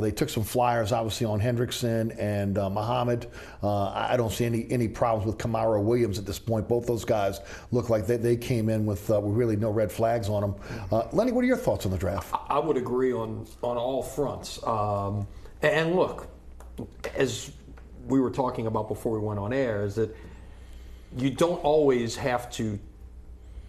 they took some flyers obviously on Hendrickson and Muhammad. I don't see any problems with Kamara Williams at this point. Both those guys look like they came in with really no red flags on them. Lenny, what are your thoughts on the draft? I would agree on all fronts. And look, as we were talking about before we went on air, is that you don't always have to.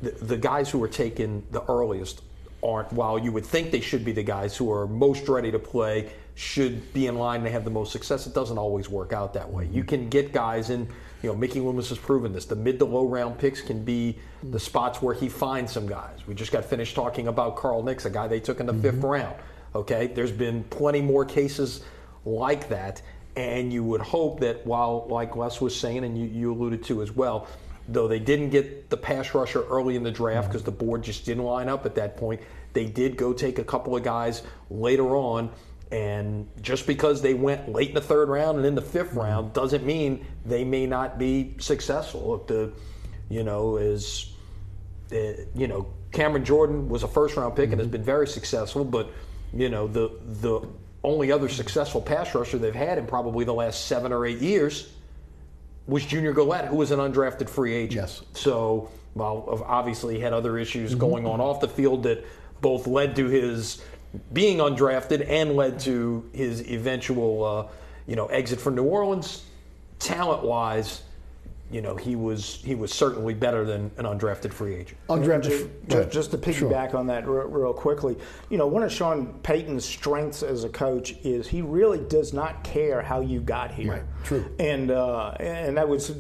The guys who are taken the earliest aren't. While you would think they should be the guys who are most ready to play, should be in line to have the most success. It doesn't always work out that way. You can get guys in. Mickey Loomis has proven this. The mid to low round picks can be the spots where he finds some guys. We just got finished talking about Carl Nix, a guy they took in the 5th round. Okay, there's been plenty more cases like that, and you would hope that while, like Les was saying, and you alluded to as well, though they didn't get the pass rusher early in the draft because the board just didn't line up at that point, they did go take a couple of guys later on. And just because they went late in the 3rd round and in the 5th round doesn't mean they may not be successful. Look, Cameron Jordan was a 1st round pick and has been very successful, but the only other successful pass rusher they've had in probably the last 7 or 8 years was Junior Galette, who was an undrafted free agent. Yes. So, obviously he had other issues going on off the field that both led to his being undrafted and led to his eventual, exit from New Orleans. Talent-wise, he was certainly better than an undrafted free agent. Just to piggyback on that real quickly, one of Sean Payton's strengths as a coach is he really does not care how you got here. Right. True. And that was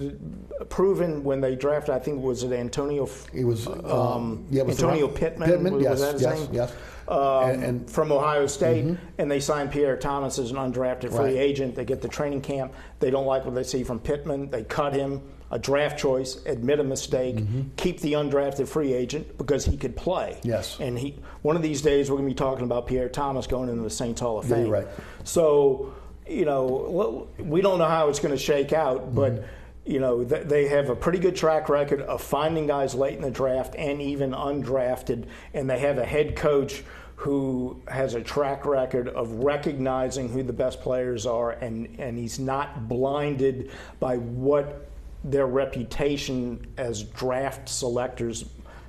proven when they drafted. I think was it Antonio. It was Antonio Pittman. Yes. Was that his name? Yes. And from Ohio State, and they signed Pierre Thomas as an undrafted free agent. They get the training camp. They don't like what they see from Pittman. They cut him, a draft choice, admit a mistake, keep the undrafted free agent because he could play. Yes. And one of these days we're going to be talking about Pierre Thomas going into the Saints Hall of Fame. Yeah, you're right. So, we don't know how it's going to shake out, but they have a pretty good track record of finding guys late in the draft and even undrafted, and they have a head coach who has a track record of recognizing who the best players are, and he's not blinded by what their reputation as draft selectors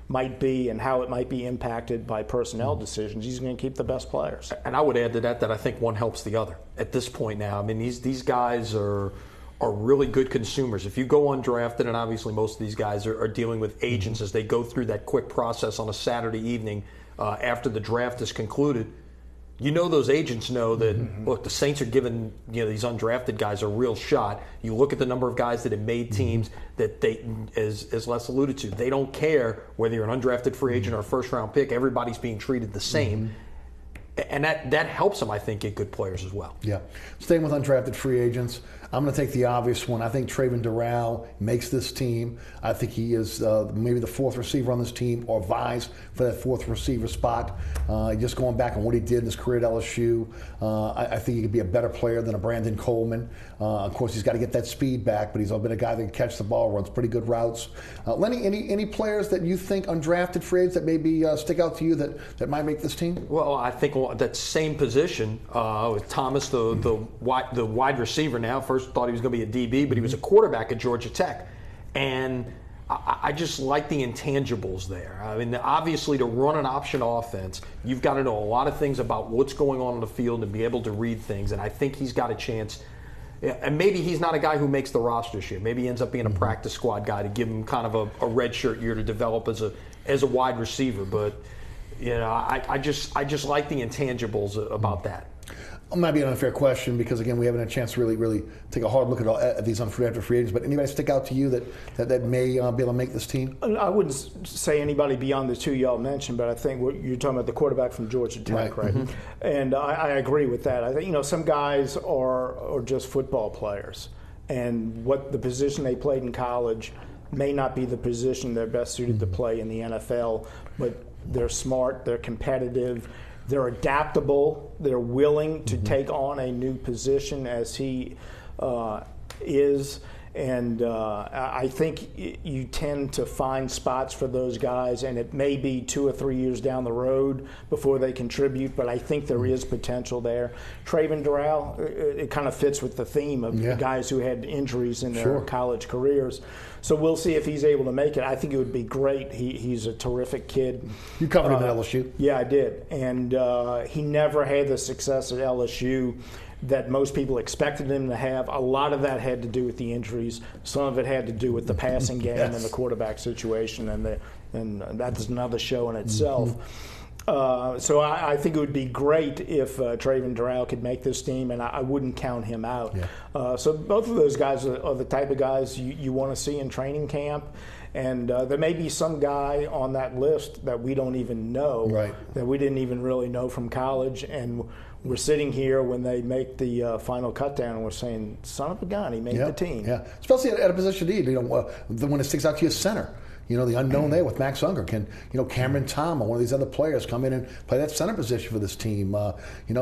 might be and how it might be impacted by personnel decisions. He's going to keep the best players. And I would add to that I think one helps the other at this point now. I mean, these guys are really good consumers. If you go undrafted, and obviously most of these guys are dealing with agents as they go through that quick process on a Saturday evening after the draft is concluded, those agents know that, look, the Saints are giving these undrafted guys a real shot. You look at the number of guys that have made teams that they, as Les alluded to, they don't care whether you're an undrafted free agent or a 1st-round pick. Everybody's being treated the same. And that helps them, I think, get good players as well. Yeah. Staying with undrafted free agents, I'm going to take the obvious one. I think Trayvon Durrell makes this team. I think he is maybe the 4th receiver on this team or vies for that 4th receiver spot. Just going back on what he did in his career at LSU, I think he could be a better player than a Brandon Coleman. Of course, he's got to get that speed back, but he's been a guy that can catch the ball, runs pretty good routes. Lenny, any players that you think undrafted free agents that maybe stick out to you that might make this team? Well, I think that same position with Thomas, the wide receiver now. First thought he was going to be a DB, but he was a quarterback at Georgia Tech. And I just like the intangibles there. I mean, obviously to run an option offense, you've got to know a lot of things about what's going on the field and be able to read things. And I think he's got a chance. And maybe he's not a guy who makes the roster this year. Maybe he ends up being a practice squad guy to give him kind of a redshirt year to develop as a wide receiver. But I just like the intangibles about that. It might be an unfair question because, again, we haven't had a chance to really take a hard look at these undrafted free agents. But anybody stick out to you that may be able to make this team? I wouldn't say anybody beyond the 2 y'all mentioned, but I think you're talking about the quarterback from Georgia Tech, right? And I agree with that. I think some guys are just football players, and what the position they played in college may not be the position they're best suited to play in the NFL, but they're smart, they're competitive. They're adaptable. They're willing to take on a new position as he is. And I think you tend to find spots for those guys, and it may be 2 or 3 years down the road before they contribute, but I think there is potential there. Trayvon Durrell, it kind of fits with the theme of guys who had injuries in their college careers. So we'll see if he's able to make it. I think it would be great. He's a terrific kid. You covered him at LSU. Yeah, I did. And he never had the success at LSU that most people expected him to have. A lot of that had to do with the injuries. Some of it had to do with the passing game and the quarterback situation, and that's another show in itself. So I think it would be great if Traven Durrell could make this team, and I wouldn't count him out. So both of those guys are the type of guys you want to see in training camp. And there may be some guy on that list that we don't even know, that we didn't even really know from college. And we're sitting here when they make the final cut down, and we're saying, son of a gun, he made the team. Yeah, especially at a position need. The one that sticks out to you is center. The unknown there with Max Unger. Can, Cameron Tom or one of these other players come in and play that center position for this team?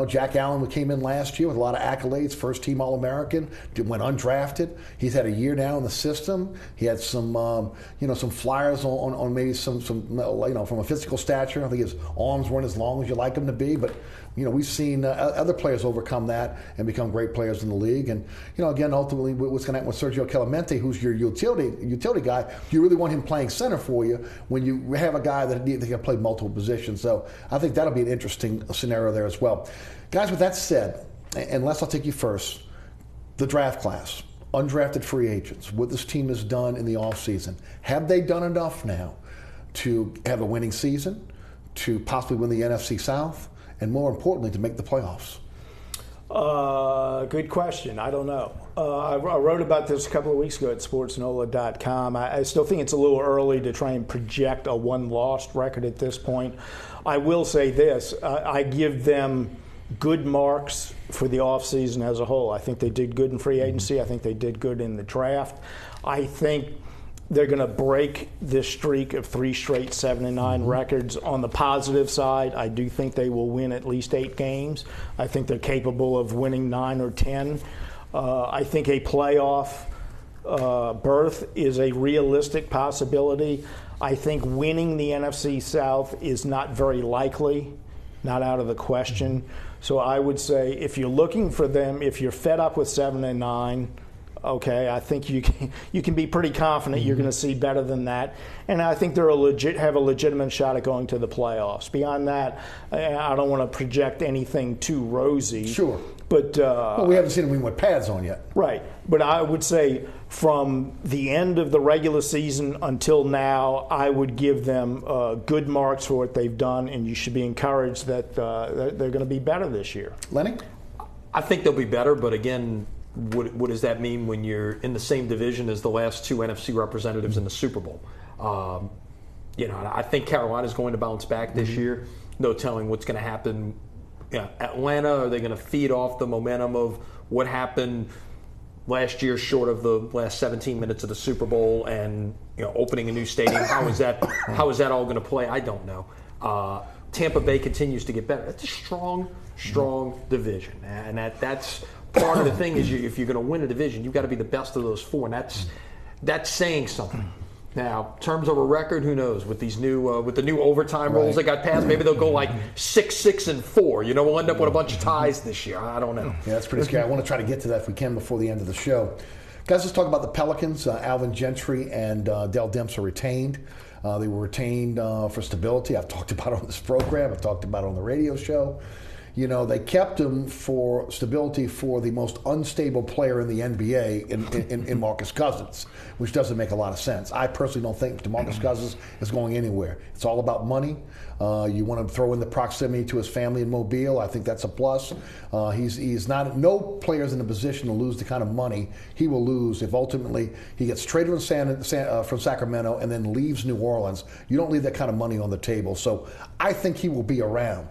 Jack Allen came in last year with a lot of accolades, first-team All-American, went undrafted. He's had a year now in the system. He had some, some flyers on maybe some from a physical stature. I think his arms weren't as long as you like them to be, but we've seen other players overcome that and become great players in the league. And, again, ultimately, what's going to happen with Sergio Clemente, who's your utility guy, you really want him playing center for you when you have a guy that can play multiple positions. So I think that'll be an interesting scenario there as well. Guys, with that said, and Les, I'll take you first, the draft class, undrafted free agents, what this team has done in the offseason, have they done enough now to have a winning season, to possibly win the NFC South, and more importantly, to make the playoffs? Good question. I don't know. I wrote about this a couple of weeks ago at sportsnola.com. I still think it's a little early to try and project a one-loss record at this point. I will say this. I give them good marks for the offseason as a whole. I think they did good in free agency. I think they did good in the draft. I think they're going to break this streak of 3 straight 7-9 records. On the positive side, I do think they will win at least 8 games. I think they're capable of winning 9 or 10. I think a playoff berth is a realistic possibility. I think winning the NFC South is not very likely, not out of the question. So I would say if you're looking for them, if you're fed up with 7-9, okay, I think you can be pretty confident you're going to see better than that, and I think they're have a legitimate shot at going to the playoffs. Beyond that, I don't want to project anything too rosy. Sure, but well, we haven't seen them win with pads on yet. Right, but I would say from the end of the regular season until now, I would give them good marks for what they've done, and you should be encouraged that they're going to be better this year. Lenny, I think they'll be better, but again, what does that mean when you're in the same division as the last 2 NFC representatives in the Super Bowl? I think Carolina's going to bounce back this year. No telling what's going to happen. Atlanta, are they going to feed off the momentum of what happened last year short of the last 17 minutes of the Super Bowl and opening a new stadium? How is that all going to play? I don't know. Tampa Bay continues to get better. It's a strong division, and that's part of the thing is if you're going to win a division, you've got to be the best of those 4, and that's saying something. Now, in terms of a record, who knows? With these new with the new overtime rules that got passed, maybe they'll go like 6-6-4. We'll end up with a bunch of ties this year. I don't know. Yeah, that's pretty scary. I want to try to get to that if we can before the end of the show. Guys, let's talk about the Pelicans. Alvin Gentry and Dell Demps are retained. They were retained for stability. I've talked about it on this program. I've talked about it on the radio show. They kept him for stability for the most unstable player in the NBA in Marcus Cousins, which doesn't make a lot of sense. I personally don't think DeMarcus Cousins is going anywhere. It's all about money. You want to throw in the proximity to his family in Mobile. I think that's a plus. He's not. No player's in a position to lose the kind of money he will lose if ultimately he gets traded from Sacramento and then leaves New Orleans. You don't leave that kind of money on the table. So I think he will be around.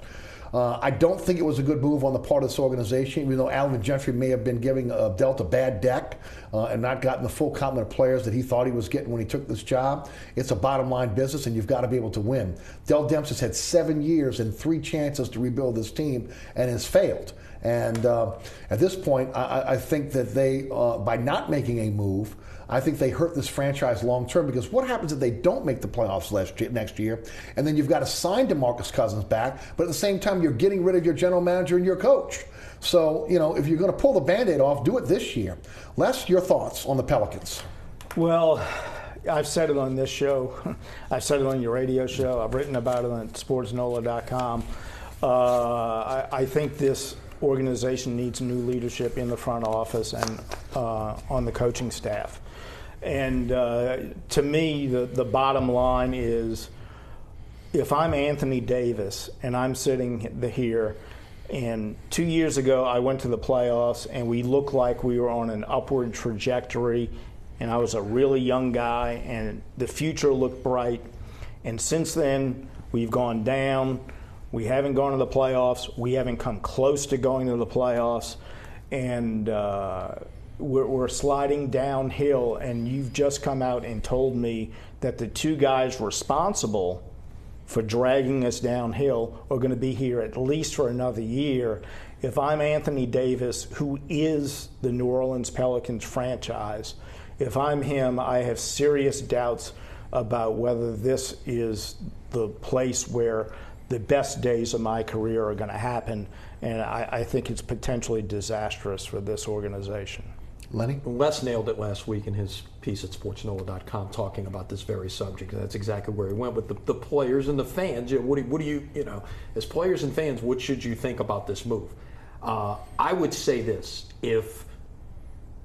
I don't think it was a good move on the part of this organization, even though Alvin Gentry may have been giving dealt a bad deck and not gotten the full complement of players that he thought he was getting when he took this job. It's a bottom-line business, and you've got to be able to win. Dell Demps has had 7 years and 3 chances to rebuild this team and has failed. And at this point, I think that they, by not making a move, I think they hurt this franchise long term, because what happens if they don't make the playoffs next year, and then you've got to sign DeMarcus Cousins back, but at the same time you're getting rid of your general manager and your coach. So, if you're going to pull the Band-Aid off, do it this year. Les, your thoughts on the Pelicans? Well, I've said it on this show. I've said it on your radio show. I've written about it on sportsnola.com. I think this organization needs new leadership in the front office and on the coaching staff. And to me, the bottom line is, if I'm Anthony Davis and I'm sitting here, and 2 years ago I went to the playoffs and we looked like we were on an upward trajectory, and I was a really young guy and the future looked bright, and since then we've gone down. We haven't gone to the playoffs. We haven't come close to going to the playoffs, and we're sliding downhill. And you've just come out and told me that the two guys responsible for dragging us downhill are going to be here at least for another year. If I'm Anthony Davis, who is the New Orleans Pelicans franchise, if I'm him, I have serious doubts about whether this is the place where the best days of my career are going to happen, and I think it's potentially disastrous for this organization. Lenny? Les nailed it last week in his piece at sportsnola.com talking about this very subject. That's exactly where he went with the players and the fans. What do you, as players and fans, what should you think about this move? I would say this: if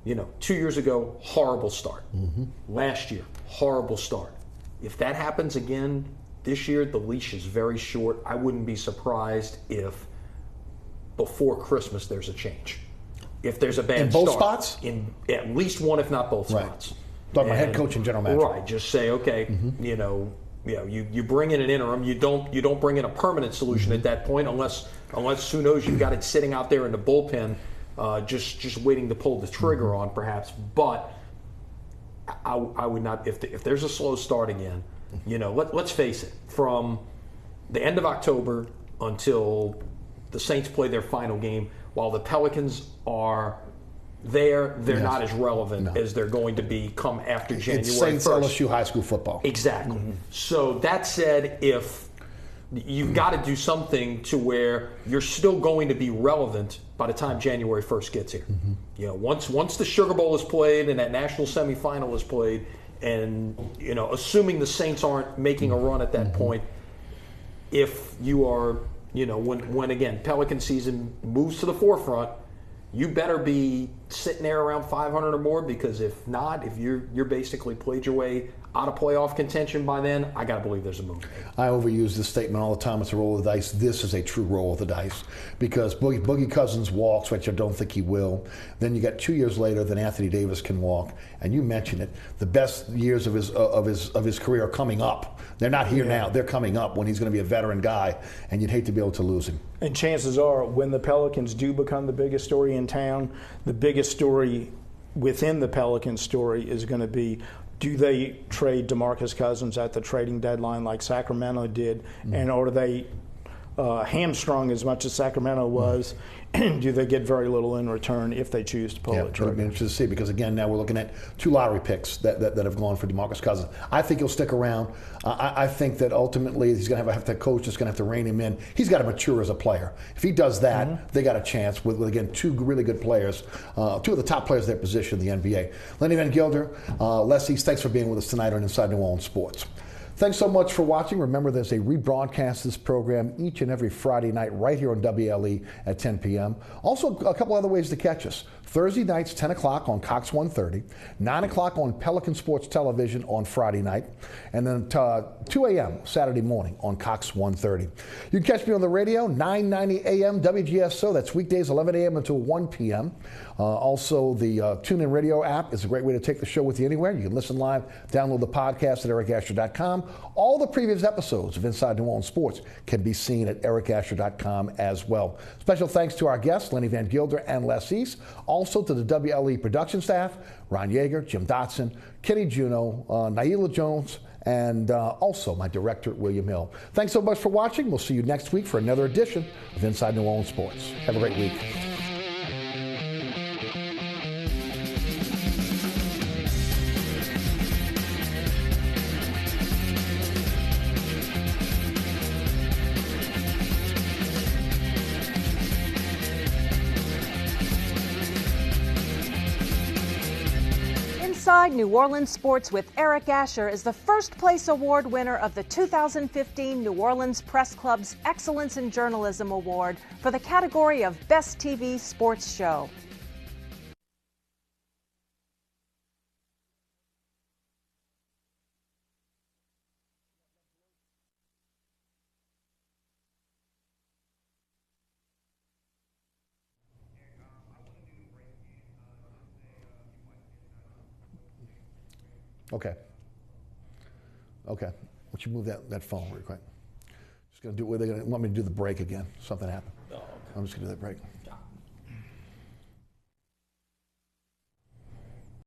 2 years ago, horrible start. Mm-hmm. Last year, horrible start. If that happens again this year, the leash is very short. I wouldn't be surprised if before Christmas there's a change. If there's a bad start. In both spots? In at least one, if not both right. spots. Talking about head coach and general manager. Right. Just say, okay, you bring in an interim. You don't bring in a permanent solution at that point, unless who knows, you've got it sitting out there in the bullpen, just waiting to pull the trigger on, perhaps. But I would not, if there's a slow start again. Let's face it, from the end of October until the Saints play their final game, while the Pelicans are there, they're not as relevant as they're going to be come after January 1st. It's Saints LSU high school football. Exactly. Mm-hmm. So that said, if you've got to do something to where you're still going to be relevant by the time January 1st gets here. Mm-hmm. Once the Sugar Bowl is played and that national semifinal is played, and assuming the Saints aren't making a run at that point, if you are, when again Pelican season moves to the forefront, you better be sitting there around 500 or more, because if not, if you're basically played your way out of playoff contention by then, I got to believe there's a move. I overuse this statement all the time. It's a roll of the dice. This is a true roll of the dice, because Boogie Cousins walks, which I don't think he will. Then you got 2 years later, then Anthony Davis can walk, and you mentioned it. The best years of his career are coming up. They're not here now. They're coming up when he's going to be a veteran guy, and you'd hate to be able to lose him. And chances are, when the Pelicans do become the biggest story in town, the biggest story within the Pelicans story is going to be, do they trade DeMarcus Cousins at the trading deadline like Sacramento did, and are they hamstrung as much as Sacramento was? Do they get very little in return if they choose to pull it? It'll be interesting to see, because again, now we're looking at 2 lottery picks that have gone for DeMarcus Cousins. I think he'll stick around. I think that ultimately he's going to have to coach that's going to have to rein him in. He's got to mature as a player. If he does that, they got a chance with again 2 really good players, 2 of the top players of their position in the NBA. Lenny Vangilder, Les East, thanks for being with us tonight on Inside New Orleans Sports. Thanks so much for watching. Remember, there's a rebroadcast of this program each and every Friday night right here on WLE at 10 p.m. Also, a couple other ways to catch us. Thursday nights, 10 o'clock on Cox 130, 9 o'clock on Pelican Sports Television on Friday night, and then 2 a.m. Saturday morning on Cox 130. You can catch me on the radio, 9:90 a.m. WGSO. That's weekdays, 11 a.m. until 1 p.m. Also, the TuneIn Radio app is a great way to take the show with you anywhere. You can listen live, download the podcast at ericasher.com. All the previous episodes of Inside New Orleans Sports can be seen at ericasher.com as well. Special thanks to our guests, Lenny Vangilder and Les East. Also to the WLE production staff, Ron Yeager, Jim Dotson, Kenny Juno, Naila Jones, and also my director, William Hill. Thanks so much for watching. We'll see you next week for another edition of Inside New Orleans Sports. Have a great week. Inside New Orleans Sports with Eric Asher is the first place award winner of the 2015 New Orleans Press Club's Excellence in Journalism Award for the category of Best TV Sports Show. Okay. Okay. Would you move that phone real quick? Just gonna do. They're gonna want me to do the break again. Something happened. Oh, okay. I'm just gonna do that break.